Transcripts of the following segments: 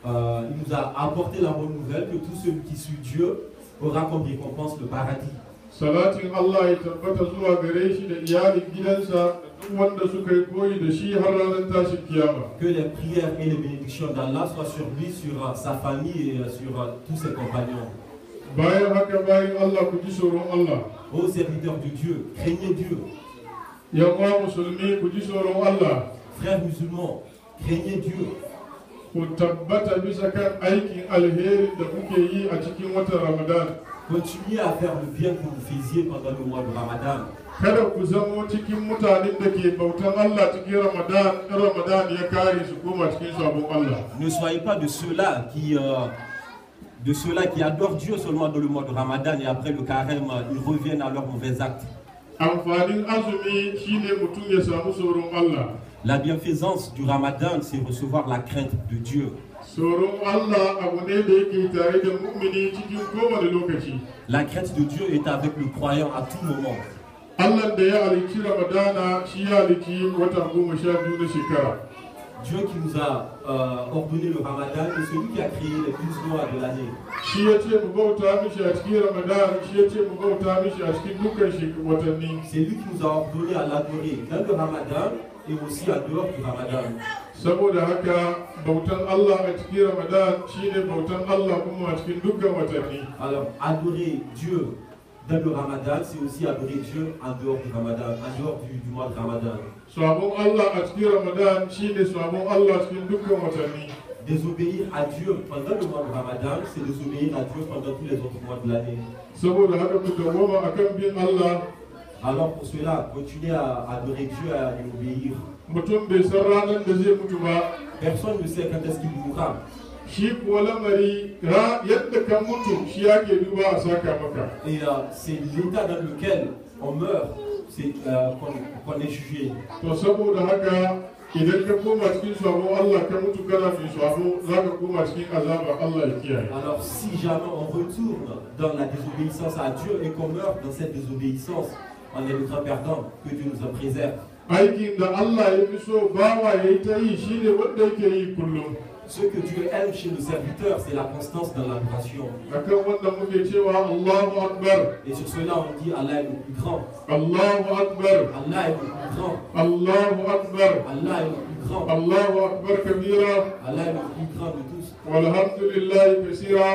il nous a apporté la bonne nouvelle que tout celui qui suit Dieu aura comme récompense le paradis. Salatin Allah ya tabbata zuwa gare shi da iyalin gidansa da duk wanda suka yi koyi da shi har ranar tashin kiyama. Que les prières et les bénédictions d'Allah soient sur lui, sur sa famille et sur tous ses compagnons. Bayan haka bayan Allah ku ji tsoron Allah. Ô serviteurs de Dieu, craignez Dieu. Yan uwa musulmi ku ji tsoron Allah. Frères musulmans, craignez Dieu. Ku tabbata bisa kan aikin alheri da kuke yi a cikin watan Ramadan. Continuez à faire le bien que vous faisiez pendant le mois de Ramadan. Kada ku zamo cikin mutanen da ke bautan Allah cikin Ramadan, Ramadan ya kare su koma cikin sabon Allah. Ne soyez pas de ceux-là qui adorent Dieu seulement dans le mois de Ramadan et après le carême, ils reviennent à leurs mauvais actes. Amfanin azumi shine mutum ya samu tsoron Allah. La bienfaisance du Ramadan, c'est recevoir la crainte de Dieu. Tsoron Allah abu ne da yake tare da mu'mini cikin kowane lokaci. La crainte de Dieu est avec le croyant à tout moment. Allah da ya halicci Ramadana shi ya halicci wata 12 na shekara. Dieu qui nous a ordonné le Ramadan est celui qui a créé les 12 mois de l'année. Shi ya ce mu bauta mishi a cikin Ramadan, shi ya ce mu bauta mishi a cikin dukkan watanni. C'est lui qui nous a ordonné à l'adorer dans le Ramadan et aussi en dehors du Ramadan. Saboda haka bautan Allah a cikin Ramadan shine bautan Allah kuma a cikin dukkan watanni. Alors, adorer Dieu dans le Ramadan, c'est aussi adorer Dieu en dehors du Ramadan, en dehors du mois de Ramadan. Sabon Allah a cikin Ramadan shine sabon Allah a cikin dukkan watanni. Désobéir à Dieu pendant le mois de Ramadan, c'est désobéir à Dieu pendant tous les autres mois de l'année. Saboda haka ku dawwama akan bin Allah. Alors pour cela, continuez à adorer Dieu et à lui obéir. Mutum bai san ranar da zai mutu ba. Personne ne sait quand est-ce qu'il mourra. Shi kuwa lamari yadda ka mutu shi yake duba a saka maka. Et c'est l'état dans lequel on meurt, c'est qu'on est jugé. To saboda haka idan ka koma cikin sabon Allah ka mutu kana mai sabo za ka koma cikin azaba Allah ya kiyaye. Alors si jamais on retourne dans la désobéissance à Dieu et qu'on meurt dans cette désobéissance, on est le grand perdant, que Dieu nous en préserve. Aikin da Allah ya fi so bawa ya yi ta yi shine wanda yake yi kullum. Ce que Dieu aime chez le serviteur, c'est la constance dans l'adoration. Akan wanda muke cewa Allahu Akbar. Et sur cela, on dit Allah est le plus grand. Allahu Akbar. Allah est le plus grand. Allahu Akbar. Allah est le plus grand. Allahu Akbar kabira. Allah est le plus grand de tous. Walhamdulillahi kaseera.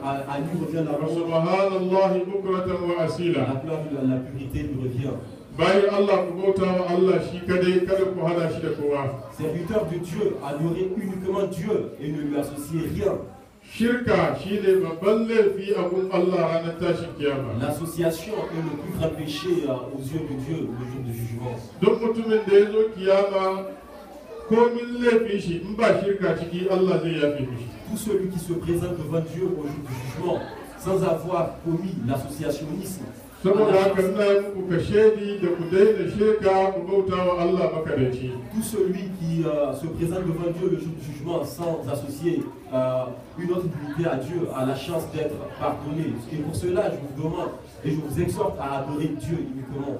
À lui revient la Wa gloire. subhanallahi bukratan wa asila. La gloire de la purité lui revient. Bayan Allah ku bauta wa Allah shi kadai kada ku hada shi da kowa. Serviteur de Dieu, adorez uniquement Dieu et ne lui associez rien. Shirka shine babban laifi a gun Allah ranar tashin kiyama. L'association est le plus grand péché aux yeux de Dieu le jour du jugement. Duk mutumin da ya zo kiyama komin laifin shi in ba shirka ciki Allah zai yafe mishi. Tout celui qui se présente devant Dieu au jour du jugement sans avoir commis l'associationnisme, Saboda haka ina yi muku kashedi da ku daina shirka ku bauta wa Allah makadaici. tout celui qui se présente devant Dieu le jour du jugement sans associer une autre divinité à Dieu a la chance d'être pardonné. Et pour cela, je vous demande et je vous exhorte à adorer Dieu uniquement.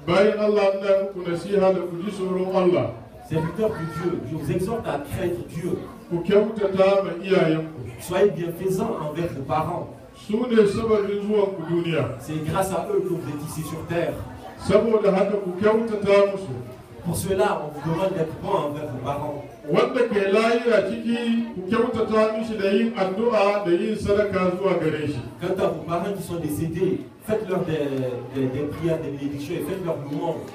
Bayan Allah ina yi muku nasiha da ku ji tsoron Allah. Serviteur de Dieu, je vous exhorte à craindre Dieu. Ku kyautata ma iyayenku. Soyez bienfaisants envers vos parents. Su ne sababin zuwan ku duniya. C'est grâce à eux que vous êtes ici sur terre. Saboda haka ku kyautata musu. Pour cela, on vous demande d'être bon envers vos parents. Wanda ke layira ciki ku kyautata mishi da yin addu'a da yin sadaka zuwa gare shi. Quant à vos parents qui sont décédés, faites-leur des prières, des bénédictions et faites-leur louange.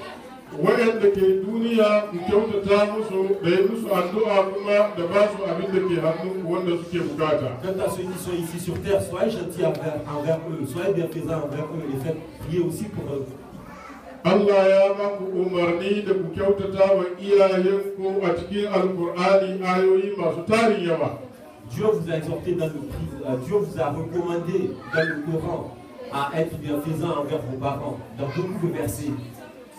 Waɗanda ke duniya ku kyautata musu da yi musu addu'a kuma da ba su abin da ke hannu wanda suke bukata. Quant à ceux qui sont ici sur terre, soyez gentils envers eux, soyez bienfaisants envers eux et faites prier aussi pour eux. Allah ya ba ku umarni da ku kyautata wa iyayenku a cikin Alkur'ani ayoyi masu tarin yawa. Dieu vous a exhorté dans Dieu vous a recommandé dans le Coran à être bienfaisant envers vos parents dans beaucoup de versets.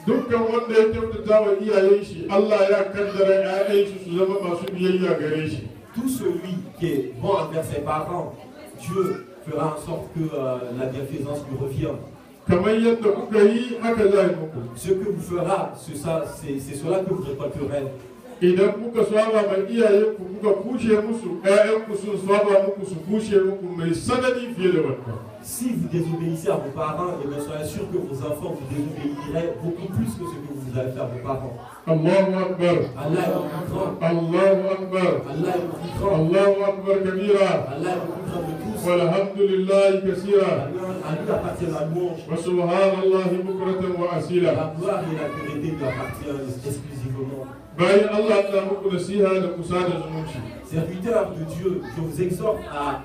Dukkan wanda ya kyautata wa iyayen shi, Allah ya kaddara ƴaƴan shi su zama masu biyayya gare shi. Tout celui qui est bon envers ses parents, Dieu fera en sorte que la bienfaisance lui revienne. Kamar yadda kuka yi haka za yi muku. Ce que vous fera, c'est cela que vous récolterez. idan kuka saba ma iyayenku kuka kushe musu, ƴaƴanku sun saba muku su kushe muku mai sanani fiye da wannan. Si vous désobéissez à vos parents, et bien soyez sûr que vos enfants vous désobéiront beaucoup plus que ce que vous avez fait à vos parents. Allahu Akbar. Allah est beaucoup grand. Allahu Akbar. Allah est beaucoup grand. Allahu Akbar kabira. Allah est beaucoup grand de tous. Walhamdulillahi kaseera. À lui appartient la louange. Wa subhanallahi bukratan wa asila. La gloire et la pureté lui appartiennent exclusivement. Bayan Allah ta muku nasiha da kusa da zumunci. Serviteurs de Dieu, je vous exhorte à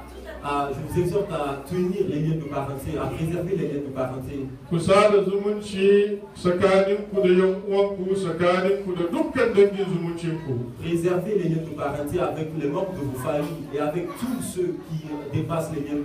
tenir les liens de parenté, à préserver les liens de parenté. Kusa da zumunci tsakaninku da yan uwanku, tsakaninku da dukkan dangin zumuncinku. Préserver les liens de parenté avec les membres de vos familles et avec tous ceux qui dépassent les liens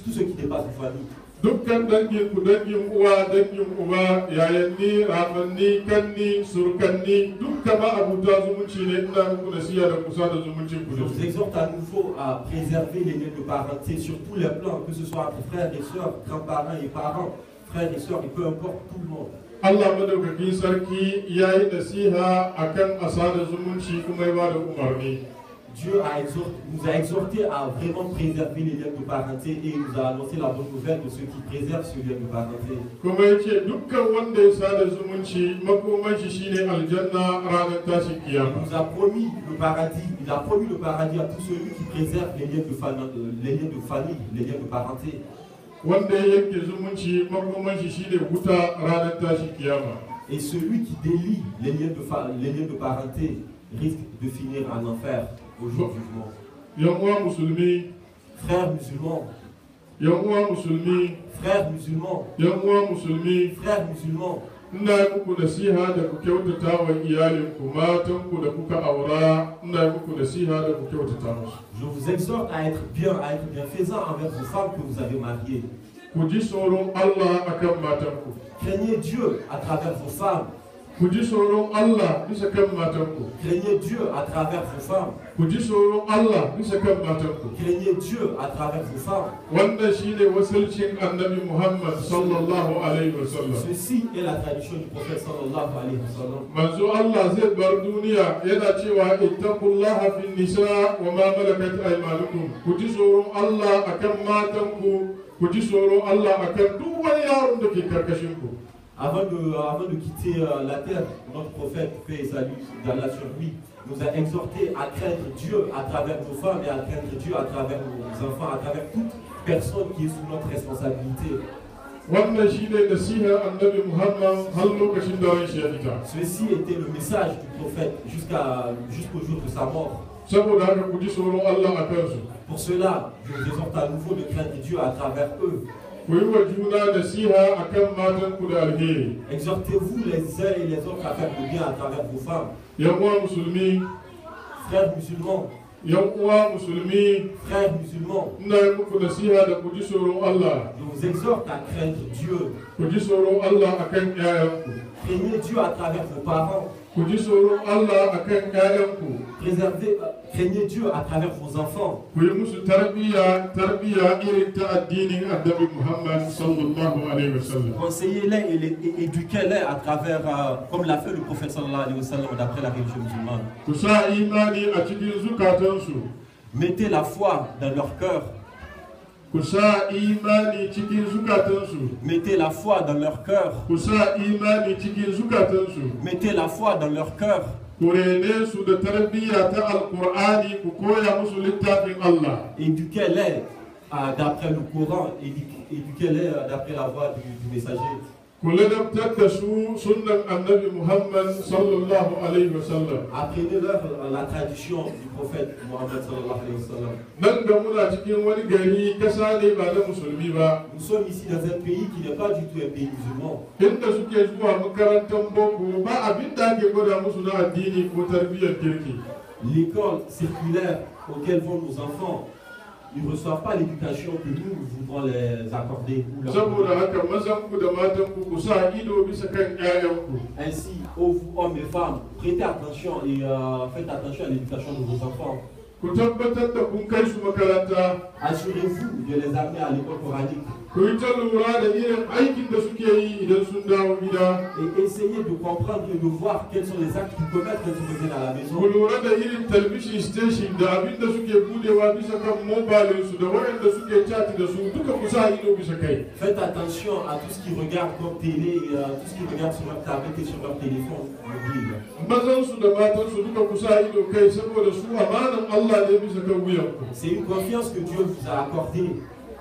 tous ceux qui dépassent vos familles. Dukkan danginku, dangin uwa, dangin uba, yayanni, rafanni, kanni, surkanni, dukkan ma'abuta zumunci ne ina muku nasiha da kusa da zumuncinku. Je vous exhorte à nouveau à préserver les liens de parenté sur tous les plans, que ce soit entre frères et sœurs, grands-parents et parents, frères et sœurs, et peu importe tout le monde. Allah madaukakin sarki ya yi nasiha akan asada zumunci kuma ya ba da umarni. Dieu nous a exhortés à vraiment préserver les liens de parenté et il nous a annoncé la bonne nouvelle de ceux qui préservent ce lien de parenté. Kuma yace dukkan wanda ya sada zumunci makoman shi shine aljanna ranar tashin Il kiyama. nous a promis le paradis. Il a promis le paradis à tous ceux qui préservent les liens de famille, les liens de parenté. Wanda ya yanke zumunci makoman shi shine wuta ranar tashin kiyama. Et celui qui délie les liens de parenté risque de finir en enfer au jour du jugement. Yan uwa musulmi, Frères musulmans, yan uwa musulmi, frères musulmans, yan uwa musulmi, frères musulmans, ina muku nasiha da ku kyautata wa iyalinku, matanku da kuka aura, ina muku nasiha da ku kyautata musu. je vous exhorte à être bienfaisant envers vos femmes que vous avez mariées. Ku ji tsoron Allah akan matanku. Craignez Dieu à travers vos femmes. Ku ji tsoron Allah bisa kan matanku. Craignez Dieu à travers vos femmes. Ku ji tsoron Allah bisa kan matanku. Craignez Dieu à travers vos femmes. Wannan shine wasilcin Annabi Muhammad sallallahu alaihi wasallam. Ceci est la tradition du prophète sallallahu alayhi wa sallam. Manzo Allah zai bar duniya yana cewa ittaqullaha fin nisa wa ma malakat aymanukum. Ku ji tsoron Allah akan matanku, ku ji tsoron Allah akan duk wani yaron da ke karkashin ku. Avant de quitter la terre, notre prophète, paix et salut d'Allah sur lui, nous a exhorté à craindre Dieu à travers nos femmes et à craindre Dieu à travers nos enfants, à travers toute personne qui est sous notre responsabilité. Wannan shine nasiha Annabi Muhammad har lokacin da ran shi ya fita. Ceci était le message du prophète jusqu'au jour de sa mort. Saboda haka ku ji tsoron Allah akan su. Pour cela, je vous exhorte à nouveau de craindre Dieu à travers eux. Ku yi wa juna nasiha akan matanku da alheri. Exhortez-vous les uns et les autres à faire le bien à travers vos femmes. Yan uwa musulmi, Frères musulmans, yan uwa musulmi, frères musulmans, ina yi muku nasiha da ku ji tsoron Allah. je vous exhorte à craindre Dieu. Ku ji tsoron Allah akan ƴaƴanku. Craignez Dieu à travers vos parents. Ku ji tsoron Allah akan ƴaƴanku. Craignez Dieu à travers vos enfants. Ku yi musu tarbiyya irin ta addinin Annabi Muhammad sallallahu alaihi wasallam. Conseillez-les et éduquez-les à travers, comme l'a fait le prophète sallallahu alayhi wa sallam d'après la religion musulmane. Ku sa imani a cikin zukatansu. Mettez la foi dans leur cœur. Ku sa imani cikin zukatansu. Mettez la foi dans leur cœur. Ku sa imani cikin zukatansu. Mettez la foi dans leur cœur. Ku rene su da tarbiyya ta Alƙur'ani, ku koya musu littafin Allah. Éduquez-les d'après le Coran, éduquez-les d'après la voix du messager. Ku ladabtar da su sunnan Annabi Muhammad sallallahu alaihi wasallam. Apprenez-leur la tradition du prophète Mohammed sallallahu alayhi wa sallam. Nan da muna cikin wani gari kasa ne ba na musulmi ba. Nous sommes ici dans un pays qui n'est pas du tout un pays musulman. Inda suke zuwa makarantar boko ba abin da ake gwada musu na addini ko tarbiyyar kirki. L'école circulaire auquel vont nos enfants, ils ne reçoivent pas l'éducation que nous voudrons les accorder. Saboda haka mazanku da matanku ku sa ido bisa kan ƴaƴanku. Ainsi, vous, hommes et femmes, prêtez attention et faites attention à l'éducation de vos enfants. Ku tabbatar da kun kai su makaranta. Assurez-vous de les amener à l'école coranique. ku yi ta lura da irin aikin da suke yi idan sun dawo gida. Et essayez de comprendre et de voir quels sont les actes qu'ils commettent quand ils reviennent à la maison. Ku lura da irin television station da abin da suke budewa bisa kan mobile su da waɗanda suke chat da su duka ku sa ido bisa kai. Faites attention à tout ce qu'ils regardent comme télé, tout ce qu'ils regardent sur leur tablette et sur leur téléphone mobile. Mazan su da matan su duka ku sa ido kai saboda su amanan Allah ne bisa kan wuyan ku. C'est une confiance que Dieu vous a accordée.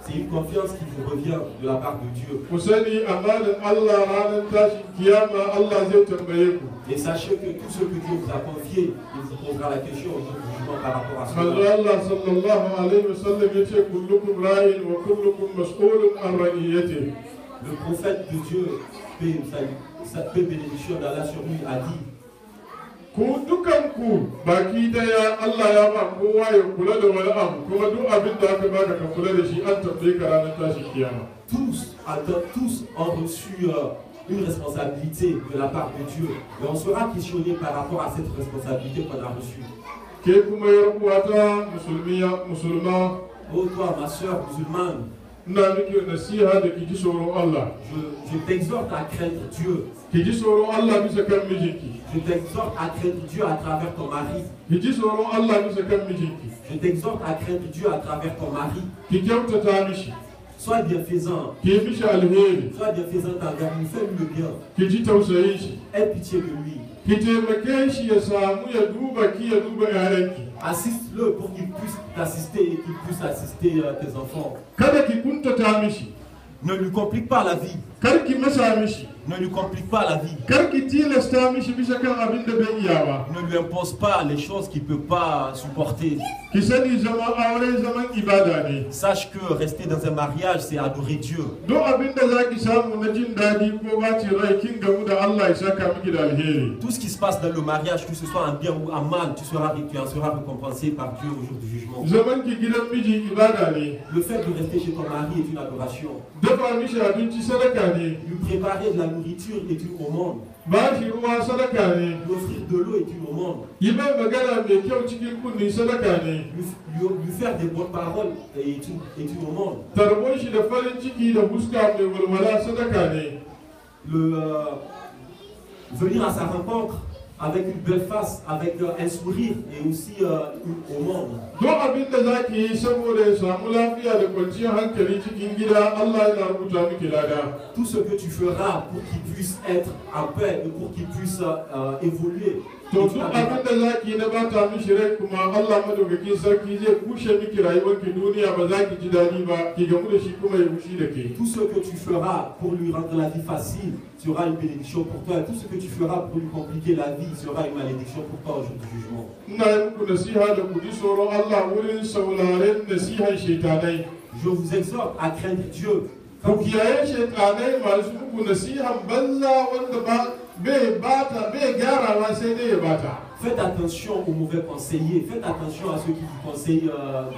C'est une confiance qui vous revient de la part de Dieu. Ku sani amanan Allah ranar tashin kiyama Allah zai tambaye ku. Et sachez que tout ce que Dieu vous a confié, il vous posera la question au jour du jugement par rapport à Manzo cela. Allah sallallahu alaihi wa sallam yace kullukum ra'in wa kullukum mas'ulun an ra'iyatihi. Le prophète de Dieu, paix bénédiction d'Allah sur lui, a dit: Ku dukanku baki daya Allah ya ba kowa ya kula da wani abu kuma duk abin da aka baka ka kula da shi an tambaye ka ranar tashin kiyama. tous ont reçu une responsabilité de la part de Dieu. Et on sera questionné par rapport à cette responsabilité qu'on a reçue. Ke kuma yar uwata musulma Oh toi, ma soeur musulmane, ina miki nasiha da ki ji tsoron Allah. je t'exhorte à craindre Dieu. Ki ji tsoron Allah bisa kan mijinki. Je t'exhorte à craindre Dieu à travers ton mari. Ki ji tsoron Allah bisa kan mijinki. Je t'exhorte à craindre Dieu à travers ton mari. Ki kyautata mishi. Sois bienfaisant. Ki mishi alheri. Sois bienfaisant envers lui. Fais-lui le bien. Ki ji tausayin shi. Aie pitié de lui. Ki taimake shi ya samu ya duba ki ya duba yaranki. Assiste-le pour qu'il puisse t'assister et qu'il puisse assister tes enfants. Kada ki kuntata mishi. Ne lui complique pas la vie. Kar ki masa mishi. Ne lui complique pas la vie. Kar ki tilasta mishi bisa kan abin da bai iya ba. Ne lui impose pas les choses qu'il ne peut pas supporter. Ki sani zama aure zaman ibada ne. Sache que rester dans un mariage, c'est adorer Dieu. Don abin da zaki samu na jin dadi ko baci rai kin gamu da Allah ya saka miki da alheri. Tout ce qui se passe dans le mariage, que ce soit en bien ou en mal, tu en seras récompensé par Dieu au jour du jugement. Zaman ki gidan miji ibada ne. Le fait de rester chez ton mari est une adoration. Dafa mishi abinci sadaka ne. Lui préparer de la nourriture est une aumône. Ba shi ruwa sadaka ne. Lui offrir de l'eau est une aumône. Yi mai magana mai kyau cikin kunni sadaka ne. Lui faire des bonnes paroles est une aumône. Tarbon shi da farin ciki da fuska mai walwala sadaka ne. Venir à sa rencontre avec une belle face, avec un sourire et aussi une aumône. Don abin da za ki yi saboda ya samu lafiya da kwanciyar hankali cikin gida, Allah yana rubuta miki lada. Tout ce que tu feras pour qu'il puisse être en paix et pour qu'il puisse évoluer. To duk abin da za ki yi na bata mishi rai kuma Allah madaukakin sarki zai kushe miki rayuwarki duniya ba za ki ji daɗi ba, ki gamu da shi kuma ya fushi da ke. Tout ce que tu feras pour lui rendre la vie facile sera une bénédiction pour toi. Et tout ce que tu feras pour lui compliquer la vie sera une malédiction pour toi au jour du jugement. Ina yi muku nasiha da ku ji tsoron Allah wurin sauraren nasihan shaitanai. Je vous exhorte à craindre Dieu. Ku kiyaye shaitanai masu muku nasihan banza wanda ba bai gyarawa sai dai ya bata. Faites attention aux mauvais conseillers. Faites attention à ceux qui vous conseillent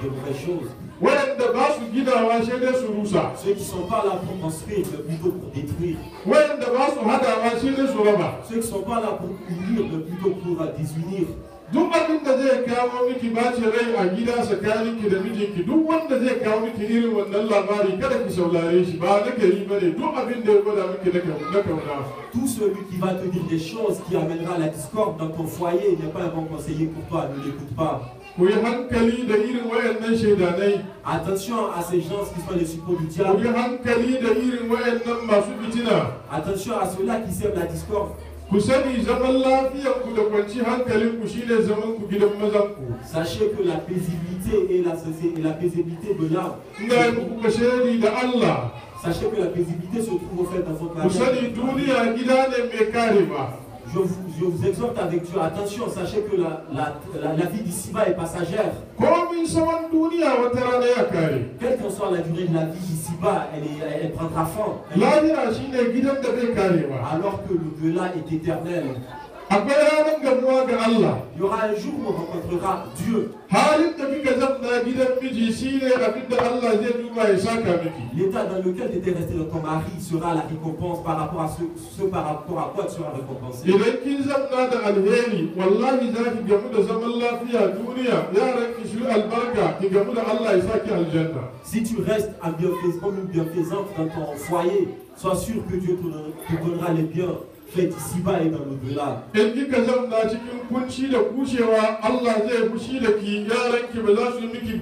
de mauvaises choses. Waɗanda ba su ginawa sai dai su rusa. Ceux qui ne sont pas là pour construire, mais plutôt pour détruire. Waɗanda ba su hadawa sai dai su raba. Ceux qui ne sont pas là pour unir, mais plutôt pour désunir. Duk abin da zai kawo miki bacin rai a gida tsakaninki da mijinki, duk wanda zai kawo miki irin wannan labari kada ki saurare shi, ba na gari ba ne, duk abin da ya gwada miki na kauna. Tout celui qui va te dire des choses qui amènera la discorde dans ton foyer n'est pas un bon conseiller pour toi, ne l'écoute pas. Ku yi hankali da irin wayannan shaidanai. Attention à ces gens qui sont les suppôts du Ku diable. yi hankali da irin wayannan masu fitina. Attention à ceux-là qui sèment la discorde. Ku sani zaman lafiyanku da kwanci hankalinku shine zaman ku gidan mazanku. Sachez que la paisibilité et la paisibilité de l'âme. Ina yi muku kashedi da Allah. Sachez que la paisibilité se trouve au fait dans votre Ku sani mariage. duniya gida ne mai karewa. Je vous exhorte avec Dieu, attention, sachez que la vie d'ici-bas est passagère. Komin saman duniya wata rana ya kare. Quelle que soit la durée de la vie d'ici-bas, elle prendra fin. Lahira shine gidan da bai karewa. Alors que l'au-delà est éternel. Akwai ranar gamuwa ga Allah. Il y aura un jour où on rencontrera Dieu. Halin da kika zamna gidan miji shine abin da Allah zai duba ya saka miki. L'état dans lequel tu étais resté dans ton mari sera la récompense par rapport à par rapport à quoi tu seras récompensé. Idan kin zamna da alheri wallahi za ki gamu da zaman lafiya duniya, yaran ki shi albarka, ki gamu da Allah ya saki aljanna. Si tu restes comme une bienfaisante dans ton foyer, sois sûr que Dieu te donnera les biens faits ici-bas et dans l'au-delà. In kika zamna cikin kunci da kushewa, Allah zai fushi da ki, yaran ki ba za su miki